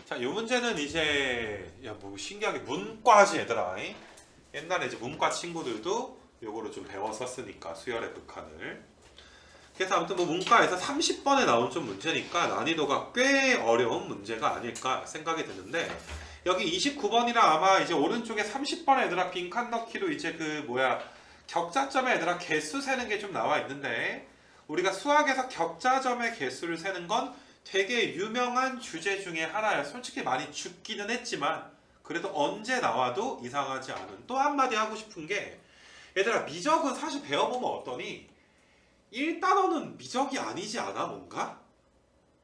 자, 이 문제는 이제 뭐 신기하게 문과지 얘들아. 옛날에 이제 문과 친구들도 요거를 좀 배웠었으니까 수열의 극한을. 그래서 아무튼 뭐 문과에서 30번에 나온 좀 문제니까 난이도가 꽤 어려운 문제가 아닐까 생각이 드는데, 여기 29번이랑 아마 이제 오른쪽에 30번 얘들아 빈칸 넣기로 이제 그 뭐야 격자점에 얘들아 개수 세는 게 좀 나와 있는데, 우리가 수학에서 격자점의 개수를 세는 건 되게 유명한 주제 중에 하나야. 솔직히 많이 죽기는 했지만 그래도 언제 나와도 이상하지 않은. 또 한마디 하고 싶은 게, 얘들아 미적은 사실 배워보면 어떠니 1단원은 미적이 아니지 않아? 뭔가?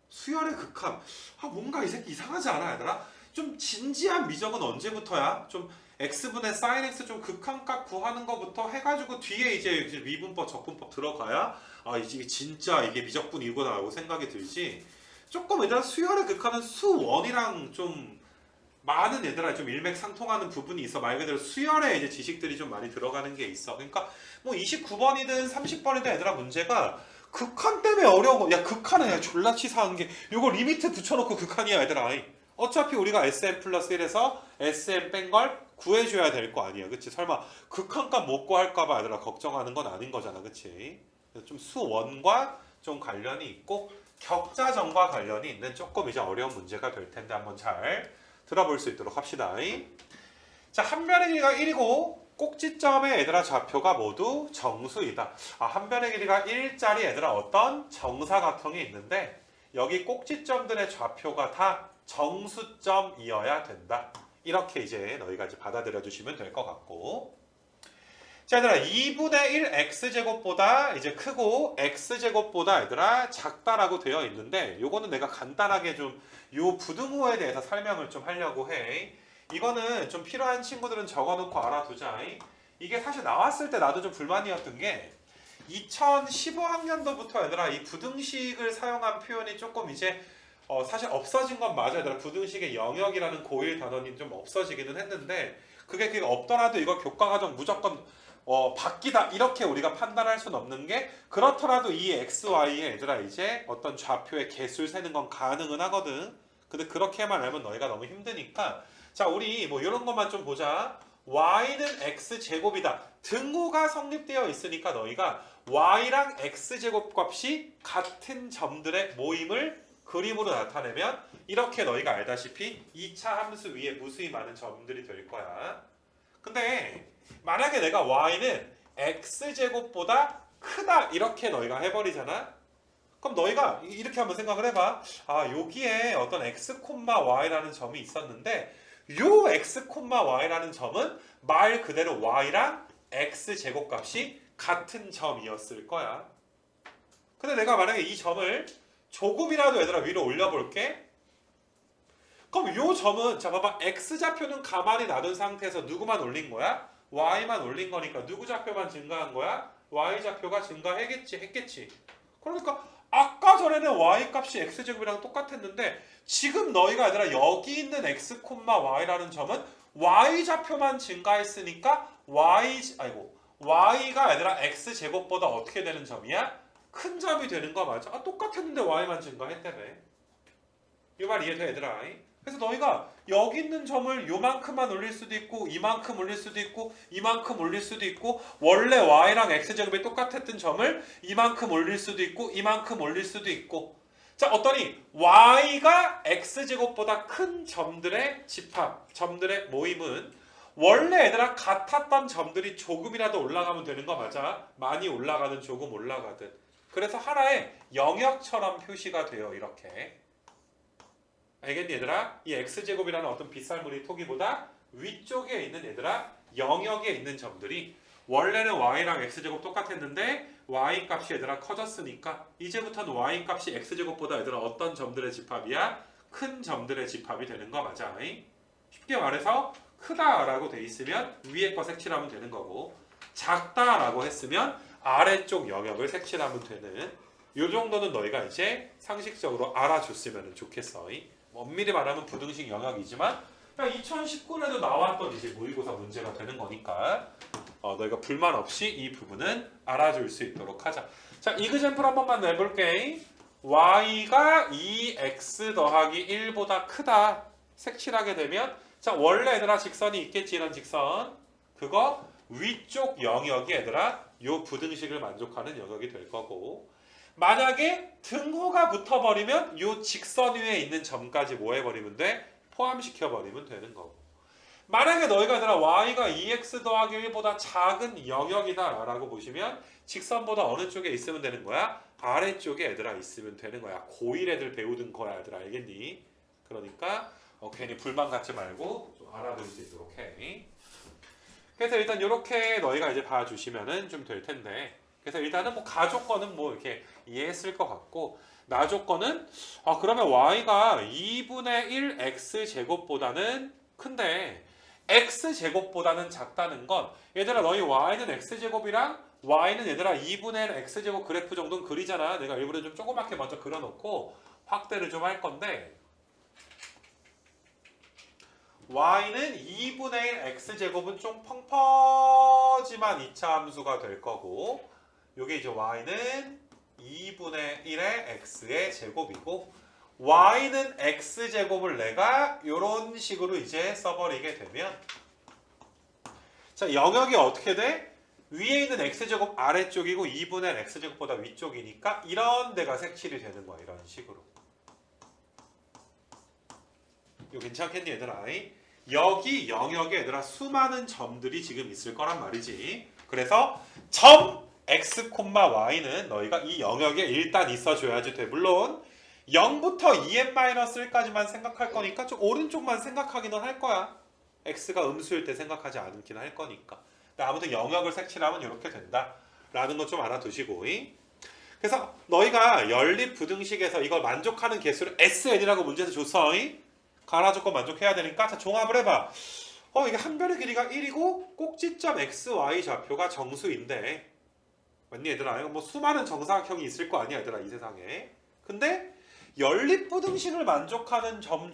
수열의 극한. 뭔가 이 새끼 이상하지 않아 얘들아? 좀 진지한 미적은 언제부터야? 좀 x분의 sin x 좀 극한값 구하는 것부터 해가지고 뒤에 이제 미분법 적분법 들어가야 이게 진짜 이게 미적분이구나라고 생각이 들지. 조금 얘들아 수열의 극한은 수원이랑 좀 많은 얘들아 좀 일맥상통하는 부분이 있어. 말 그대로 수열에 이제 지식들이 좀 많이 들어가는 게 있어. 그러니까 뭐 29번이든 30번이든 얘들아 문제가 극한 때문에 어려운 거. 야 극한은 야 졸라 치사한 게 요거 리미트 붙여놓고 극한이야 얘들아. 어차피 우리가 SM 플러스 1에서 SM 뺀 걸 구해줘야 될 거 아니야. 그치? 설마 극한값 못 구할까봐 얘들아 걱정하는 건 아닌 거잖아. 그치? 그래서 좀 수원과 좀 관련이 있고 격자점과 관련이 있는 조금 이제 어려운 문제가 될 텐데 한번 잘 들어볼 수 있도록 합시다. 자, 한 변의 길이가 1이고 꼭지점의 얘들아 좌표가 모두 정수이다. 한 변의 길이가 1짜리 얘들아 어떤 정사각형이 있는데 여기 꼭지점들의 좌표가 다 정수점이어야 된다. 이렇게 이제 너희가 이제 받아들여 주시면 될 것 같고. 자, 얘들아 2분의 1 x제곱보다 이제 크고 x제곱보다 얘들아 작다라고 되어 있는데, 요거는 내가 간단하게 좀 요 부등호에 대해서 설명을 좀 하려고 해. 이거는 좀 필요한 친구들은 적어놓고 알아두자. 이게 사실 나왔을 때 나도 좀 불만이었던 게 2015학년도부터 얘들아 이 부등식을 사용한 표현이 조금 이제 사실 없어진 건 맞아요. 얘들아 부등식의 영역이라는 고1 단원이 좀 없어지기는 했는데, 그게 없더라도 이거 교과과정 무조건 바뀌다 이렇게 우리가 판단할 수는 없는 게, 그렇더라도 이 x, y에 얘들아 이제 어떤 좌표의 개수를 세는 건 가능은 하거든. 근데 그렇게만 알면 너희가 너무 힘드니까, 자 우리 뭐 이런 것만 좀 보자. y는 x제곱이다. 등호가 성립되어 있으니까 너희가 y랑 x제곱 값이 같은 점들의 모임을 그림으로 나타내면 이렇게 너희가 알다시피 2차 함수 위에 무수히 많은 점들이 될 거야. 근데 만약에 내가 y는 x제곱보다 크다 이렇게 너희가 해버리잖아. 그럼 너희가 이렇게 한번 생각을 해봐. 여기에 어떤 x, y라는 점이 있었는데 요 x, y라는 점은 말 그대로 y랑 x제곱값이 같은 점이었을 거야. 근데 내가 만약에 이 점을 조금이라도 얘들아 위로 올려볼게. 그럼 요 점은 자 봐봐, x좌표는 가만히 놔둔 상태에서 누구만 올린 거야? y만 올린 거니까 누구 좌표만 증가한 거야? y좌표가 했겠지. 그러니까 아까 전에는 y값이 x제곱이랑 똑같았는데 지금 너희가 얘들아 여기 있는 x, y라는 점은 y좌표만 증가했으니까 y가 얘들아 x제곱보다 어떻게 되는 점이야? 큰 점이 되는 거 맞아? 똑같았는데 y만 증가했다며. 이 말 이해돼 얘들아? 그래서 너희가 여기 있는 점을 요만큼만 올릴 수도 있고 이만큼 올릴 수도 있고 이만큼 올릴 수도 있고, 원래 y랑 x제곱이 똑같았던 점을 이만큼 올릴 수도 있고 이만큼 올릴 수도 있고. 자 어떠니 y가 x제곱보다 큰 점들의 집합, 점들의 모임은 원래 얘들아 같았던 점들이 조금이라도 올라가면 되는 거 맞아? 많이 올라가든 조금 올라가든. 그래서 하나의 영역처럼 표시가 돼요 이렇게. 알겠니 얘들아? 이 x제곱이라는 어떤 빗살무늬 토기보다 위쪽에 있는 얘들아 영역에 있는 점들이 원래는 y랑 x제곱 똑같았는데 y 값이 얘들아 커졌으니까 이제부터는 y 값이 x제곱보다 얘들아 어떤 점들의 집합이야? 큰 점들의 집합이 되는 거 맞아? 쉽게 말해서 크다라고 돼 있으면 위에 거 색칠하면 되는 거고, 작다라고 했으면 아래쪽 영역을 색칠하면 되는, 요 정도는 너희가 이제 상식적으로 알아줬으면 좋겠어. 엄밀히 말하면 부등식 영역이지만 2019년에도 나왔던 이제 모의고사 문제가 되는 거니까 너희가 불만 없이 이 부분은 알아줄 수 있도록 하자. 자, 이그젬플 한 번만 내볼게. y가 2x 더하기 1보다 크다. 색칠하게 되면 자 원래 얘들아 직선이 있겠지 이런 직선 그거 위쪽 영역이 얘들아 요 부등식을 만족하는 영역이 될 거고 만약에 등호가 붙어버리면 요 직선 위에 있는 점까지 뭐 해버리면 돼? 포함시켜버리면 되는 거고 만약에 너희가 얘들아 y가 2x 더하기 1보다 작은 영역이다 라고 보시면 직선보다 어느 쪽에 있으면 되는 거야? 아래쪽에 얘들아 있으면 되는 거야. 고1 애들 배우던 거야 얘들아 알겠니? 그러니까 괜히 불만 갖지 말고 좀 알아둘 수 있도록 해. 그래서 일단 이렇게 너희가 이제 봐주시면은 좀 될 텐데 그래서 일단은 뭐 가조건은 뭐 이렇게 이해했을 것 같고 나조건은 그러면 y가 2분의 1 x제곱보다는 큰데 x제곱보다는 작다는 건 얘들아 너희 y는 x제곱이랑 y는 얘들아 2분의 1 x제곱 그래프 정도는 그리잖아. 내가 일부러 좀 조그맣게 먼저 그려놓고 확대를 좀 할 건데 y는 2분의 1 x제곱은 좀 펑퍼짐한 2차 함수가 될 거고 요게 이제 y는 2분의 1의 x의 제곱이고 y는 x제곱을 내가 요런 식으로 이제 써버리게 되면 자 영역이 어떻게 돼? 위에 있는 x제곱 아래쪽이고 2분의 1 x제곱보다 위쪽이니까 이런 데가 색칠이 되는 거야. 이런 식으로. 이거 괜찮겠니 얘들아? 여기 영역에 얘들아 수많은 점들이 지금 있을 거란 말이지. 그래서 점 x, y는 너희가 이 영역에 일단 있어줘야지 돼. 물론 0부터 2n-1까지만 생각할 거니까 좀 오른쪽만 생각하기는 할 거야. x가 음수일 때 생각하지 않기는 할 거니까. 아무튼 영역을 색칠하면 이렇게 된다. 라는 거 좀 알아두시고. 그래서 너희가 연립 부등식에서 이걸 만족하는 개수를 SN이라고 문제에서 줬어. 가나 조건 만족해야 되니까 자 종합을 해봐. 이게 한 변의 길이가 1이고 꼭지점 XY 좌표가 정수인데 맞니 얘들아? 이거 뭐 수많은 정사각형이 있을 거 아니야 얘들아 이 세상에. 근데 연립 부등식을 만족하는 점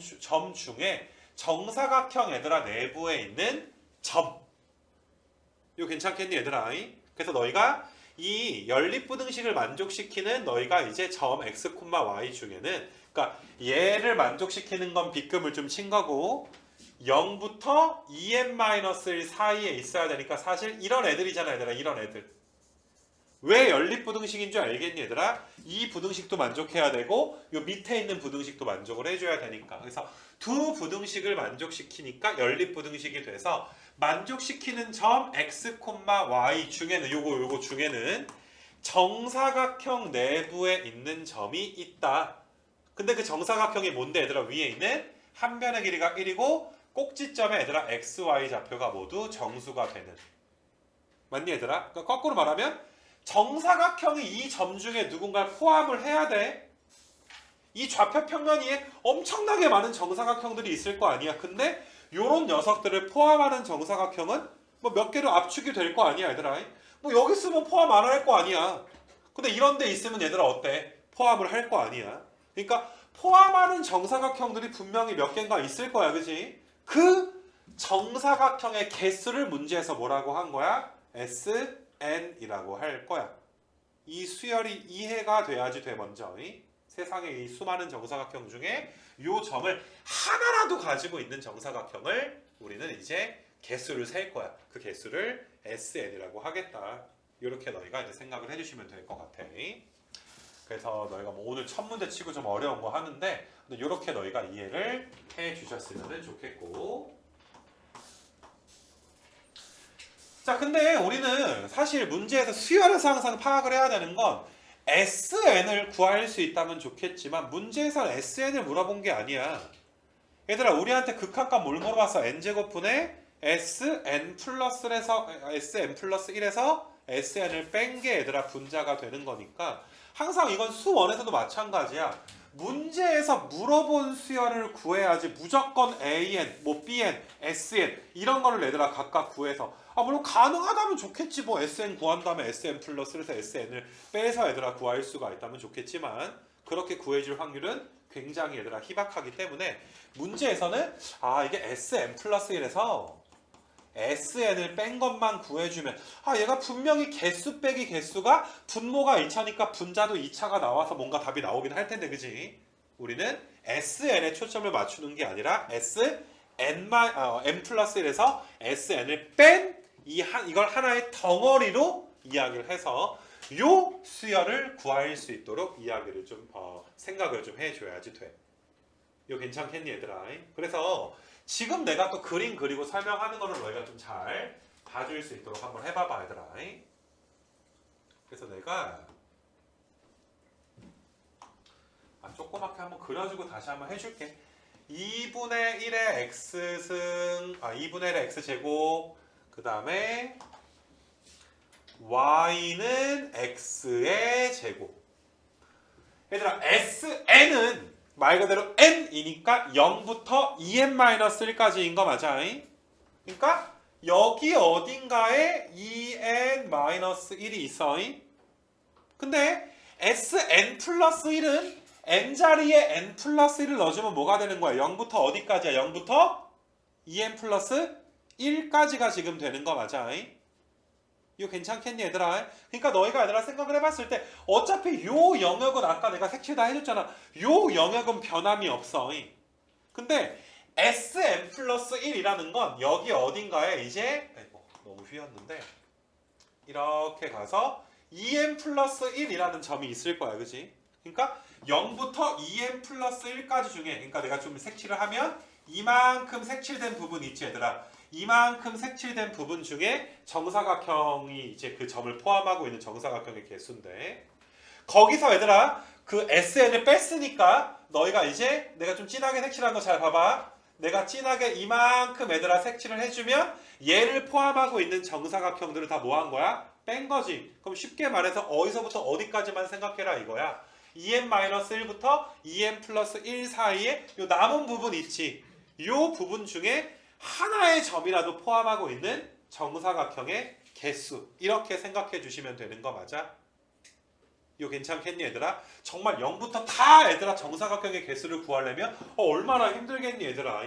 중에 정사각형 얘들아 내부에 있는 점 이거 괜찮겠니 얘들아? 그래서 너희가 이 연립부등식을 만족시키는 너희가 이제 점 x, y 중에는 그러니까 얘를 만족시키는 건 빗금을 좀 친 거고 0부터 2n-1 사이에 있어야 되니까 사실 이런 애들이잖아 얘들아. 이런 애들. 왜 연립부등식인 줄 알겠니 얘들아? 이 부등식도 만족해야 되고 요 밑에 있는 부등식도 만족을 해줘야 되니까. 그래서 두 부등식을 만족시키니까 연립부등식이 돼서 만족시키는 점 x, y 중에는 요거 중에는 정사각형 내부에 있는 점이 있다. 근데 그 정사각형이 뭔데 얘들아? 위에 있는 한 변의 길이가 1이고 꼭지점에 얘들아 x, y 좌표가 모두 정수가 되는. 맞니 얘들아? 그러니까 거꾸로 말하면 정사각형이 이 점 중에 누군가를 포함을 해야 돼. 이 좌표 평면 위에 엄청나게 많은 정사각형들이 있을 거 아니야. 근데 요런 녀석들을 포함하는 정사각형은 뭐 몇 개로 압축이 될 거 아니야 얘들아. 뭐 여기 있으면 포함 안 할 거 아니야. 근데 이런 데 있으면 얘들아 어때? 포함을 할 거 아니야. 그러니까 포함하는 정사각형들이 분명히 몇 개인가 있을 거야. 그치? 그 정사각형의 개수를 문제에서 뭐라고 한 거야? SN이라고 할 거야. 이 수열이 이해가 돼야지 돼 먼저. 세상에 이 수많은 정사각형 중에 요 점을 하나라도 가지고 있는 정사각형을 우리는 이제 개수를 셀 거야. 그 개수를 SN이라고 하겠다. 이렇게 너희가 이제 생각을 해주시면 될 것 같아. 그래서 너희가 뭐 오늘 첫 문제 치고 좀 어려운 거 하는데 이렇게 너희가 이해를 해주셨으면 좋겠고. 자, 근데 우리는 사실 문제에서 수열에서 항상 파악을 해야 되는 건 SN을 구할 수 있다면 좋겠지만 문제에서는 SN을 물어본 게 아니야. 얘들아 우리한테 극한값 뭘 물어봤어? n제곱분의 SN 플러스 1에서 SN을 뺀 게 얘들아 분자가 되는 거니까 항상 이건 수원에서도 마찬가지야. 문제에서 물어본 수열을 구해야지 무조건 AN, 뭐 BN, SN 이런 거를 얘들아 각각 구해서 물론 가능하다면 좋겠지. 뭐 SN 구한 다음에 SN 플러스에서 SN을 빼서 얘들아 구할 수가 있다면 좋겠지만 그렇게 구해줄 확률은 굉장히 얘들아 희박하기 때문에 문제에서는 이게 SN 플러스 1에서 SN을 뺀 것만 구해주면 얘가 분명히 개수 빼기 개수가 분모가 2차니까 분자도 2차가 나와서 뭔가 답이 나오긴 할 텐데 그지? 우리는 SN에 초점을 맞추는 게 아니라 n 플러스 1에서 SN을 뺀 이걸 하나의 덩어리로 이야기를 해서 요 수열을 구할 수 있도록 이야기를 좀 생각을 좀 해줘야지 돼. 이거 괜찮겠니 얘들아? 그래서 지금 내가 또 그림 그리고 설명하는 거를 너희가 좀 잘 봐줄 수 있도록 한번 해봐봐 얘들아. 그래서 내가 조그맣게 한번 그려주고 다시 한번 해줄게. 2분의 1의 x승 2분의 1의 x제곱 그 다음에 y는 x의 제곱. 얘들아 SN은 말 그대로 n이니까 0부터 2n-1까지인 거 맞아? 그러니까 여기 어딘가에 2n-1이 있어. 근데 SN 플러스 1은 n자리에 n 플러스 1을 넣어주면 뭐가 되는 거야? 0부터 어디까지야? 0부터 2n 플러스 1까지가 지금 되는 거 맞아? 이거 괜찮겠니 얘들아? 그러니까 너희가 얘들아 생각을 해봤을 때 어차피 요 영역은 아까 내가 색칠 다 해줬잖아. 요 영역은 변함이 없어. 근데 Sn 플러스 1이라는 건 여기 어딘가에 이제 너무 휘었는데 이렇게 가서 2n 플러스 1이라는 점이 있을 거야. 그치? 그러니까 0부터 2n 플러스 1까지 중에 그러니까 내가 좀 색칠을 하면 이만큼 색칠된 부분 있지 얘들아. 이만큼 색칠된 부분 중에 정사각형이 이제 그 점을 포함하고 있는 정사각형의 개수인데 거기서 얘들아 그 SN을 뺐으니까 너희가 이제 내가 좀 진하게 색칠한 거 잘 봐봐. 내가 진하게 이만큼 얘들아 색칠을 해주면 얘를 포함하고 있는 정사각형들을 다 뭐 한 거야? 뺀 거지. 그럼 쉽게 말해서 어디서부터 어디까지만 생각해라 이거야. 2n-1부터 2n 플러스 1 사이에 요 남은 부분 있지. 요 부분 중에 하나의 점이라도 포함하고 있는 정사각형의 개수 이렇게 생각해 주시면 되는 거 맞아? 이거 괜찮겠니 얘들아? 정말 0부터 다 얘들아 정사각형의 개수를 구하려면 얼마나 힘들겠니 얘들아?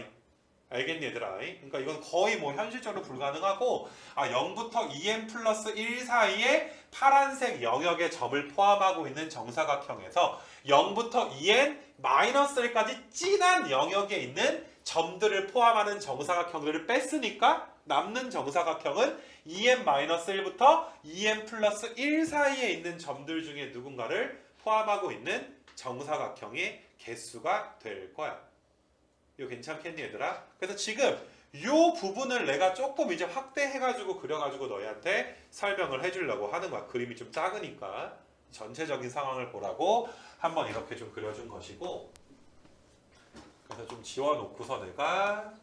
알겠니 얘들아? 그러니까 이건 거의 뭐 현실적으로 불가능하고 0부터 2n 플러스 1 사이에 파란색 영역의 점을 포함하고 있는 정사각형에서 0부터 2n 마이너스 1까지 진한 영역에 있는 점들을 포함하는 정사각형들을 뺐으니까 남는 정사각형은 2n-1부터 2n 플러스 1 사이에 있는 점들 중에 누군가를 포함하고 있는 정사각형의 개수가 될 거야. 이거 괜찮겠니 얘들아? 그래서 지금 이 부분을 내가 조금 이제 확대해가지고 그려가지고 너희한테 설명을 해주려고 하는 거야. 그림이 좀 작으니까 전체적인 상황을 보라고 한번 이렇게 좀 그려준 것이고 그래서 좀 지워놓고서 내가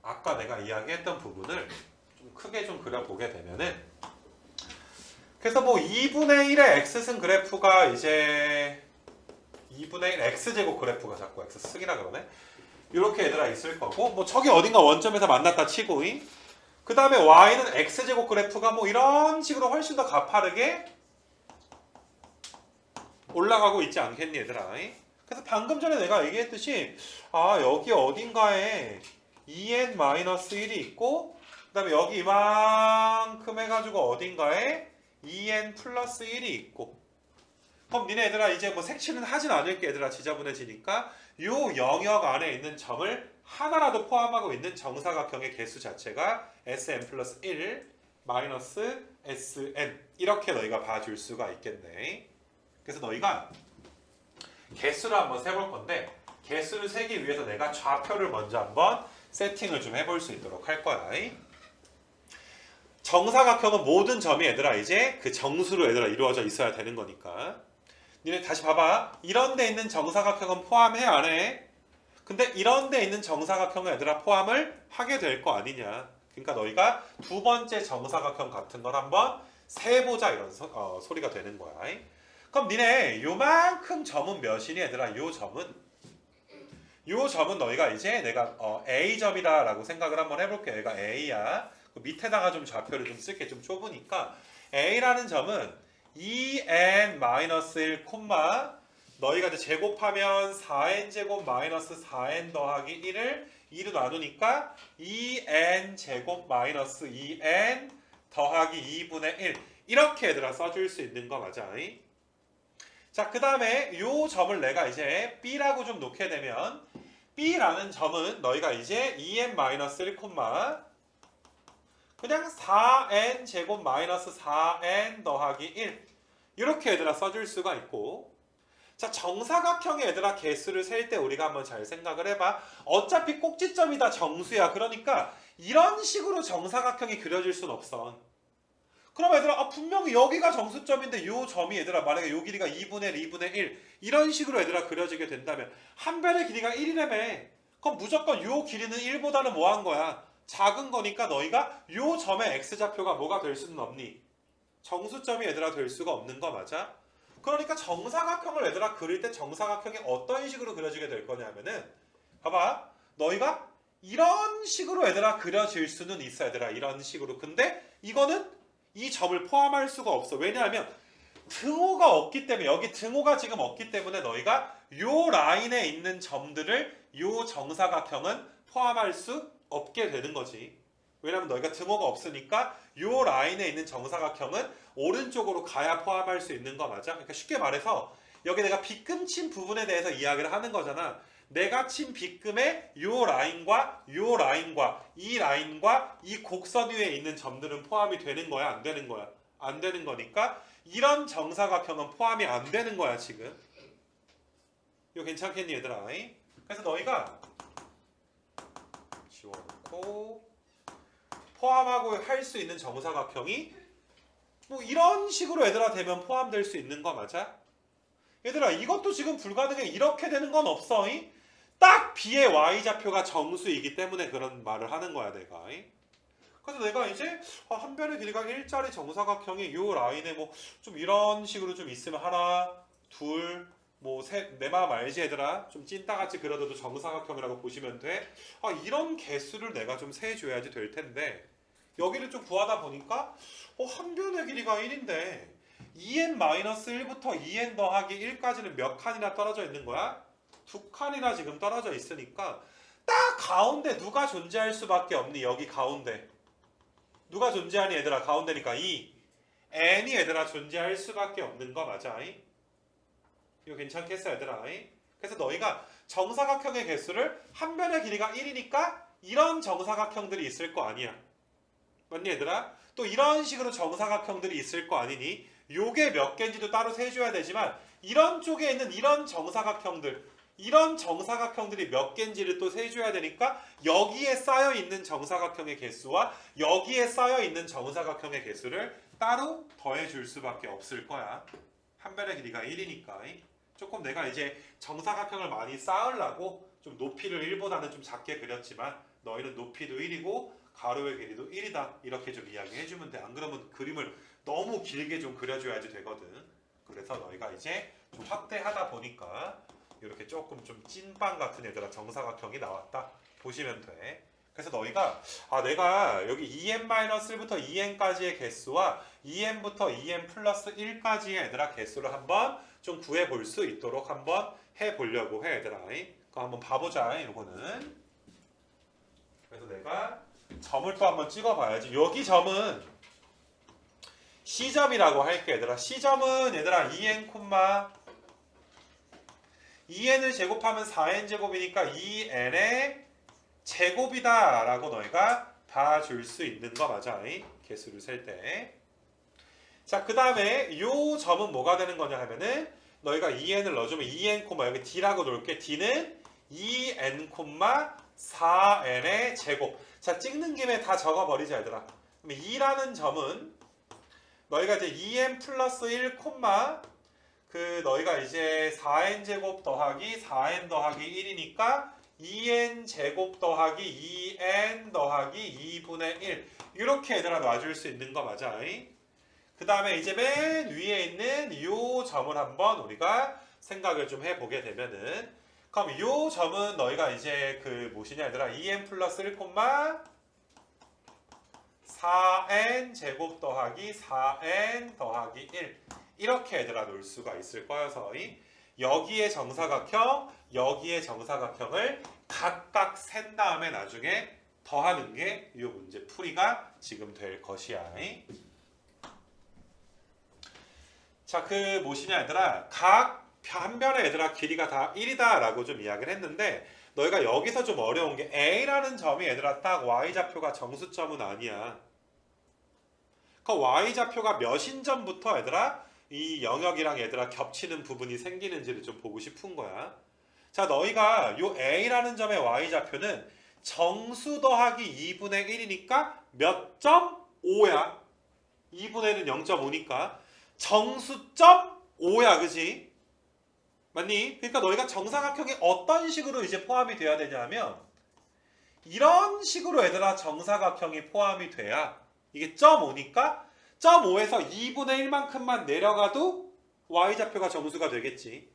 아까 내가 이야기했던 부분을 좀 크게 좀 그려보게 되면은 그래서 뭐 2분의 1의 x승 그래프가 이제 2분의 1 x제곱 그래프가 자꾸 x승이라 그러네. 이렇게 얘들아 있을 거고 뭐 저기 어딘가 원점에서 만났다 치고 그 다음에 y는 x제곱 그래프가 뭐 이런 식으로 훨씬 더 가파르게 올라가고 있지 않겠니 얘들아? 그래서 방금 전에 내가 얘기했듯이 여기 어딘가에 2n-1이 있고 그 다음에 여기 이만큼 해가지고 어딘가에 2n 플러스 1이 있고 그럼 니네 얘들아 이제 뭐 색칠은 하진 않을게 얘들아 지저분해지니까 요 영역 안에 있는 점을 하나라도 포함하고 있는 정사각형의 개수 자체가 Sn 플러스 1 마이너스 Sn 이렇게 너희가 봐줄 수가 있겠네. 그래서 너희가 개수를 한번 세볼 건데 개수를 세기 위해서 내가 좌표를 먼저 한번 세팅을 좀 해볼 수 있도록 할 거야. 정사각형은 모든 점이 얘들아 이제 그 정수로 얘들아 이루어져 있어야 되는 거니까 니네 다시 봐봐. 이런 데 있는 정사각형은 포함해 안 해? 근데 이런 데 있는 정사각형은 얘들아 포함을 하게 될 거 아니냐. 그러니까 너희가 두 번째 정사각형 같은 걸 한번 세보자 이런 소리가 되는 거야. 그럼 니네 요만큼 점은 몇이니 얘들아? 요 점은 너희가 이제 내가 A점이다 라고 생각을 한번 해볼게. 얘가 A야. 그 밑에다가 좀 좌표를 좀 쓸게. 좀 좁으니까 A라는 점은 2n-1, 너희가 이제 제곱하면 4n제곱 마이너스 4n 더하기 1을 2로 나누니까 2n 제곱 마이너스 2n 더하기 2분의 1 이렇게 얘들아 써줄 수 있는 거 맞아. 자, 그 다음에 요 점을 내가 이제 B라고 좀 놓게 되면 B라는 점은 너희가 이제 2n-1, 그냥 4n 제곱 마이너스 4n 더하기 1 이렇게 얘들아 써줄 수가 있고, 자, 정사각형의 얘들아 개수를 셀 때 우리가 한번 잘 생각을 해봐. 어차피 꼭지점이 다 정수야. 그러니까 이런 식으로 정사각형이 그려질 순 없어. 그럼 얘들아 분명히 여기가 정수점인데 요 점이 얘들아 만약에 요 길이가 2분의 1, 2분의 1 이런 식으로 얘들아 그려지게 된다면 한 변의 길이가 1이라며. 그럼 무조건 요 길이는 1보다는 뭐 한 거야? 작은 거니까 너희가 요 점의 x좌표가 뭐가 될 수는 없니? 정수점이 얘들아 될 수가 없는 거 맞아? 그러니까 정사각형을 얘들아 그릴 때 정사각형이 어떤 식으로 그려지게 될 거냐면은 봐봐, 너희가 이런 식으로 얘들아 그려질 수는 있어 얘들아. 이런 식으로. 근데 이거는 이 점을 포함할 수가 없어. 왜냐하면 등호가 없기 때문에, 여기 등호가 지금 없기 때문에 너희가 요 라인에 있는 점들을 요 정사각형은 포함할 수 없게 되는 거지. 왜냐면 너희가 등호가 없으니까 요 라인에 있는 정사각형은 오른쪽으로 가야 포함할 수 있는 거 맞아? 그러니까 쉽게 말해서 여기 내가 빗금 친 부분에 대해서 이야기를 하는 거잖아. 내가 친 빗금의 요 라인과 요 라인과 이 라인과 이 곡선 위에 있는 점들은 포함이 되는 거야? 안 되는 거야? 안 되는 거니까 이런 정사각형은 포함이 안 되는 거야 지금. 이거 괜찮겠니 얘들아? 그래서 너희가 지워놓고 포함하고 할 수 있는 정사각형이 뭐 이런 식으로 얘들아 되면 포함될 수 있는 거 맞아? 얘들아 이것도 지금 불가능해. 이렇게 되는 건 없어. 딱 B의 Y좌표가 정수이기 때문에 그런 말을 하는 거야 내가. 그래서 내가 이제 한 변의 길이가 1짜리 정사각형이 요 라인에 뭐 좀 이런 식으로 좀 있으면 하나, 둘, 뭐 셋, 내 마음 알지 얘들아? 좀 찐따같이 그려도 정사각형이라고 보시면 돼. 이런 개수를 내가 좀 세줘야지 될 텐데 여기를 좀 구하다 보니까 한 변의 길이가 1인데 2n-1부터 2n 더하기 1까지는 몇 칸이나 떨어져 있는 거야? 2칸이나 지금 떨어져 있으니까 딱 가운데 누가 존재할 수밖에 없니? 여기 가운데 누가 존재하니 얘들아? 가운데니까 이 n이 얘들아 존재할 수밖에 없는 거 맞아? 이거 괜찮겠어 얘들아? 그래서 너희가 정사각형의 개수를 한 변의 길이가 1이니까 이런 정사각형들이 있을 거 아니야. 맞니 얘들아? 또 이런 식으로 정사각형들이 있을 거 아니니? 요게 몇 개인지도 따로 세줘야 되지만 이런 쪽에 있는 이런 정사각형들이 몇 개인지를 또 세줘야 되니까 여기에 쌓여있는 정사각형의 개수와 여기에 쌓여있는 정사각형의 개수를 따로 더해줄 수밖에 없을 거야. 한 변의 길이가 1이니까. 조금 내가 이제 정사각형을 많이 쌓으려고 좀 높이를 1보다는 좀 작게 그렸지만 너희는 높이도 1이고 가로의 길이도 1이다 이렇게 좀 이야기해주면 돼. 안 그러면 그림을 너무 길게 좀 그려줘야지 되거든. 그래서 너희가 이제 좀 확대하다 보니까 이렇게 조금 좀 찐빵 같은 얘들아 정사각형이 나왔다 보시면 돼. 그래서 너희가 내가 여기 2n-1부터 2n까지의 개수와 2n부터 2n 플러스 1까지의 얘들아 개수를 한번 좀 구해볼 수 있도록 한번 해보려고 해 얘들아. 그거 한번 봐보자 이거는. 그래서 내가 점을 또 한번 찍어봐야지. 여기 점은 C점이라고 할게 얘들아. C점은 얘들아 2n을 제곱하면 4n 제곱이니까 2n의 제곱이다 라고 너희가 봐줄 수 있는 거 맞아. 개수를 셀 때. 자, 그 다음에 요 점은 뭐가 되는 거냐 하면은 너희가 2n을 넣어주면 2n, 여기 d라고 놓을게. d는 2n, 4n의 제곱. 자, 찍는 김에 다 적어버리자 얘들아. 그럼 2라는 점은 너희가 이제 2n 플러스 1, 너희가 이제 4n 제곱 더하기 4n 더하기 1이니까 2n 제곱 더하기 2n 더하기 2분의 1 이렇게 얘들아 놔줄 수 있는 거 맞아. 그 다음에 이제 맨 위에 있는 이 점을 한번 우리가 생각을 좀 해보게 되면은 그럼 이 점은 너희가 이제 무엇이냐 얘들아 2n 플러스 1, 4n 제곱 더하기 4n 더하기 1 이렇게 얘들아 놓을 수가 있을 거여서 여기에 정사각형 여기에 정사각형을 각각 센 다음에 나중에 더하는 게 이 문제 풀이가 지금 될 것이야. 자, 그 무엇이냐 얘들아, 각 한 변의 얘들아 길이가 다 1이다 라고 좀 이야기를 했는데, 너희가 여기서 좀 어려운 게 A라는 점이 얘들아 딱 Y좌표가 정수점은 아니야. 그 Y좌표가 몇인 점부터 얘들아 이 영역이랑 얘들아 겹치는 부분이 생기는지를 좀 보고 싶은 거야. 자, 너희가 요 A라는 점의 Y좌표는 정수 더하기 2분의 1이니까 몇 점? 5야. 2분의 1은 0.5니까 정수점 5야, 그지? 맞니? 그러니까 너희가 정사각형이 어떤 식으로 이제 포함이 돼야 되냐면 이런 식으로 얘들아 정사각형이 포함이 돼야 이게 0.5니까 0.5에서 2분의 1만큼만 내려가도 Y좌표가 정수가 되겠지.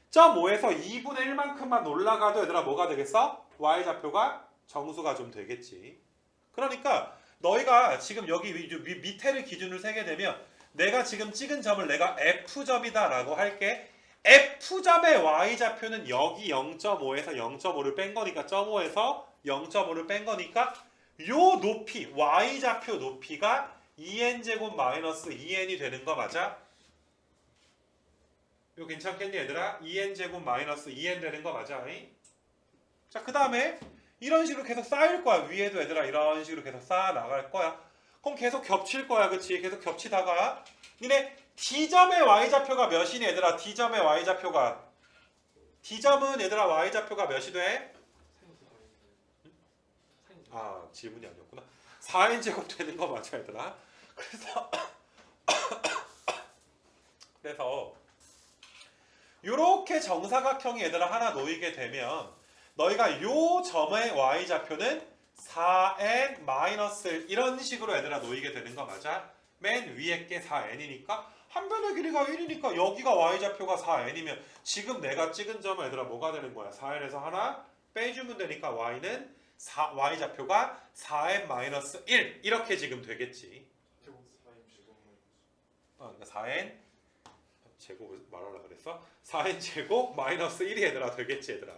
0.5에서 2분의 1만큼만 올라가도 얘들아 뭐가 되겠어? Y좌표가 정수가 좀 되겠지. 그러니까 너희가 지금 여기 밑에를 기준으로 세게 되면 내가 지금 찍은 점을 내가 F점이다 라고 할게. F점의 Y좌표는 여기 0.5에서 0.5를 뺀 거니까 0.5에서 0.5를 뺀 거니까 요 높이 Y좌표 높이가 2n제곱 마이너스 2n이 되는 거 맞아? 이거 괜찮겠니 얘들아? 2n제곱 마이너스 2n 되는 거 맞아? 자, 그 다음에 이런 식으로 계속 쌓일 거야. 위에도 얘들아 이런 식으로 계속 쌓아 나갈 거야. 그럼 계속 겹칠 거야. 그치? 계속 겹치다가 니네 D점의 Y좌표가 몇이니 얘들아? D점의 Y좌표가 D점은 얘들아 Y좌표가 몇이 돼? 아, 질문이 아니었구나. 4n제곱 되는 거 맞아 얘들아? 그래서 요렇게 정사각형이 얘들아 하나 놓이게 되면 너희가 요 점의 Y좌표는 4n-1 이런 식으로 얘들아 놓이게 되는 거 맞아? 맨 위에 게 4n이니까 한 변의 길이가 1이니까 여기가 Y좌표가 4n이면 지금 내가 찍은 점은 얘들아 뭐가 되는 거야? 4n에서 하나 빼주면 되니까 Y는 Y좌표가 4n-1 이렇게 지금 되겠지. 그러니까 4n 제곱을 말하려고 그랬어? 4n 제곱 마이너스 1이 얘들아 되겠지 얘들아.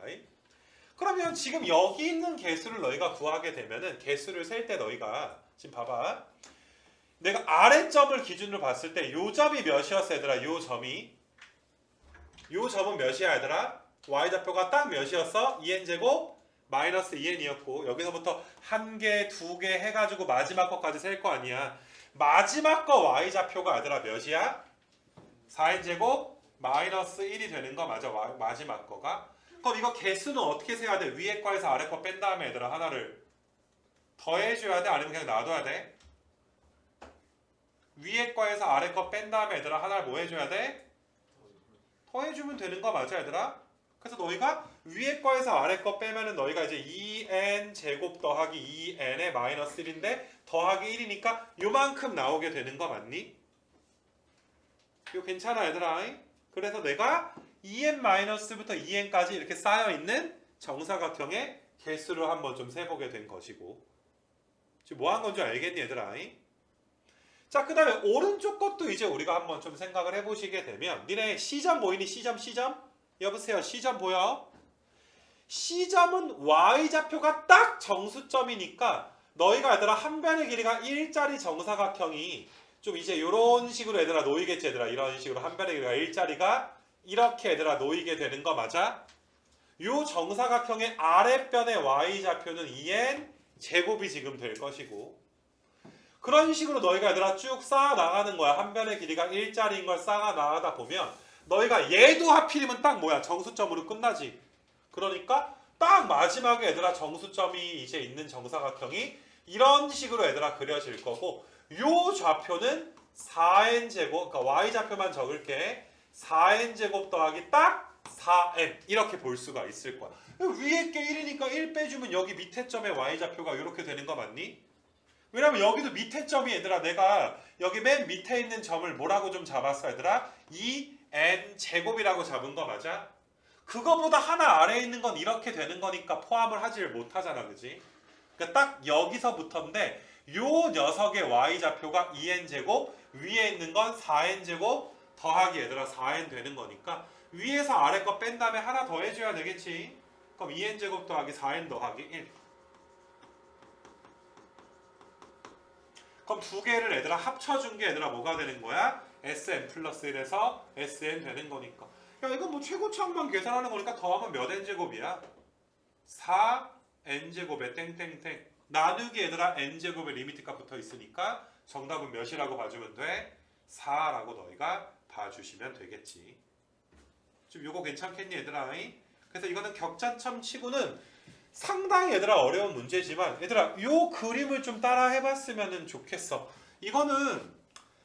그러면 지금 여기 있는 개수를 너희가 구하게 되면은 개수를 셀 때 너희가 지금 봐봐. 내가 아래점을 기준으로 봤을 때 요 점이 몇이었어 얘들아? 요 점은 몇이야 얘들아? Y좌표가 딱 몇이었어? 2n제곱 마이너스 2n이었고 여기서부터 한 개, 두 개 해가지고 마지막 거까지 셀 거 아니야. 마지막 거 Y좌표가 얘들아 몇이야? 4n제곱 마이너스 1이 되는 거 맞아. 마지막 거가. 그럼 이거 개수는 어떻게 세야 돼? 위에 거에서 아래 거 뺀 다음에 얘들아 하나를 더해줘야 돼? 아니면 그냥 놔둬야 돼? 위에 거에서 아래 거 뺀 다음에 얘들아 하나를 뭐 해줘야 돼? 더해주면 되는 거 맞아 얘들아? 그래서 너희가 위에 거에서 아래 거 빼면은 너희가 이제 2n 제곱 더하기 2n의 마이너스 1인데 더하기 1이니까 요만큼 나오게 되는 거 맞니? 이거 괜찮아 얘들아? 그래서 내가 2n-부터 2n까지 이렇게 쌓여있는 정사각형의 개수를 한번 좀 세보게 된 것이고 지금 뭐 한 건지 알겠니 얘들아? 자, 그 다음에 오른쪽 것도 이제 우리가 한번 좀 생각을 해보시게 되면 니네 C점 보이니? C점? 여보세요 C점 보여? C점은 Y좌표가 딱 정수점이니까 너희가 얘들아 한 변의 길이가 1짜리 정사각형이 좀 이제 요런 식으로 얘들아 놓이겠지 얘들아. 이런 식으로 한 변의 길이가 1짜리가 이렇게 얘들아 놓이게 되는 거 맞아? 요 정사각형의 아랫변의 Y좌표는 2n 제곱이 지금 될 것이고 그런 식으로 너희가 얘들아 쭉 쌓아 나가는 거야. 한 변의 길이가 1짜리인 걸 쌓아 나가다 보면 너희가 얘도 하필이면 딱 뭐야? 정수점으로 끝나지. 그러니까 딱 마지막에 얘들아 정수점이 이제 있는 정사각형이 이런 식으로 얘들아 그려질 거고 요 좌표는 4n제곱, 그러니까 Y좌표만 적을게. 4n제곱 더하기 딱 4n 이렇게 볼 수가 있을 거야. 위에 게 1이니까 1 빼주면 여기 밑에 점의 Y좌표가 이렇게 되는 거 맞니? 왜냐면 여기도 밑에 점이 얘들아 내가 여기 맨 밑에 있는 점을 뭐라고 좀 잡았어 얘들아? 2n제곱이라고 잡은 거 맞아? 그거보다 하나 아래에 있는 건 이렇게 되는 거니까 포함을 하지를 못하잖아, 그지? 그러니까 딱 여기서부터인데 요 녀석의 Y좌표가 2n제곱 위에 있는 건 4n제곱 더하기 얘들아 4n 되는 거니까 위에서 아래 거 뺀 다음에 하나 더 해줘야 되겠지. 그럼 2n제곱 더하기 4n 더하기 1. 그럼 두 개를 얘들아 합쳐준 게 얘들아 뭐가 되는 거야? Sn 플러스 1에서 Sn 되는 거니까. 야 이건 뭐 최고차항만 계산하는 거니까 더하면 몇 n제곱이야? 4n제곱에 땡땡땡 나누기 얘들아 n제곱에 리미트가 붙어 있으니까 정답은 몇이라고 봐주면 돼? 4라고 너희가 봐주시면 되겠지. 지금 요거 괜찮겠니 얘들아? 그래서 이거는 격자점 치고는 상당히 얘들아 어려운 문제지만 얘들아 요 그림을 좀 따라 해봤으면 좋겠어. 이거는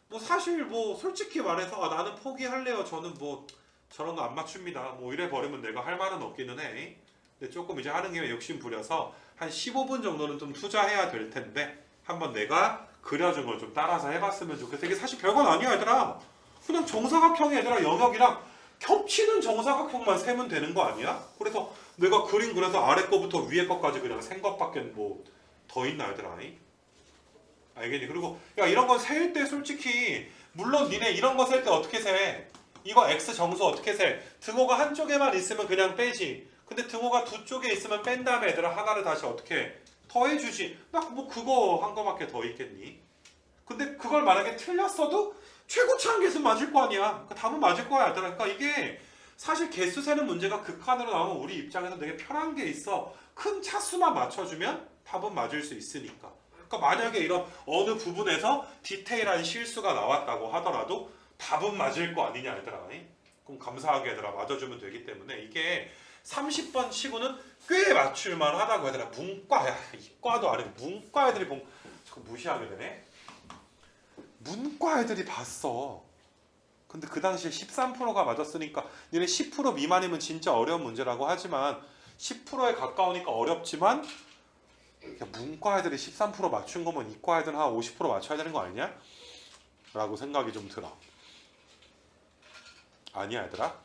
뭐 사실 뭐 솔직히 말해서 아, 나는 포기할래요. 저는 뭐 저런 거 안 맞춥니다. 뭐 이래 버리면 내가 할 말은 없기는 해. 근데 조금 이제 하는 김에 욕심 부려서 한 15분 정도는 좀 투자해야 될 텐데 한번 내가 그려준 걸 좀 따라서 해봤으면 좋겠어. 이게 사실 별건 아니야 얘들아. 그냥 정사각형이 얘들아 영역이랑 겹치는 정사각형만 세면 되는 거 아니야? 그래서 내가 그림 그려서 아래 거부터 위에 거까지 그냥 센 것밖에 뭐 더 있나 얘들아? 알겠니? 그리고 야 이런 건 셀 때 솔직히 물론 니네 이런 거 셀 때 어떻게 세? 이거 x 정수 어떻게 세? 등호가 한쪽에만 있으면 그냥 빼지. 근데 등호가 두 쪽에 있으면 뺀 다음에 얘들아 하나를 다시 어떻게 더해주지. 나 뭐 그거 한 거밖에 더 있겠니? 근데 그걸 만약에 틀렸어도 최고차항 개수 맞을 거 아니야. 그러니까 답은 맞을 거야 얘들아. 그러니까 이게 사실 개수 세는 문제가 극한으로 나오면 우리 입장에서 되게 편한 게 있어. 큰 차수만 맞춰주면 답은 맞을 수 있으니까. 그러니까 만약에 이런 어느 부분에서 디테일한 실수가 나왔다고 하더라도 답은 맞을 거 아니냐 얘들아. 그럼 감사하게 얘들아 맞아주면 되기 때문에 이게 30번 치고는 꽤 맞출만 하다고 얘들아. 문과야. 이과도 아니고 문과 애들이 자꾸 무시하게 되네. 문과 애들이 봤어. 근데 그 당시에 13%가 맞았으니까 니네 10% 미만이면 진짜 어려운 문제라고 하지만 10%에 가까우니까 어렵지만 야, 문과 애들이 13% 맞춘 거면 이과 애들은 한 50% 맞춰야 되는 거 아니냐? 라고 생각이 좀 들어. 아니야 얘들아.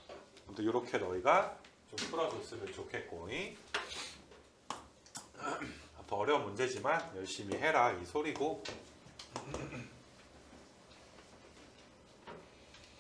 아무튼 이렇게 너희가 좀 풀어줬으면 좋겠고 더 어려운 문제지만 열심히 해라 이 소리고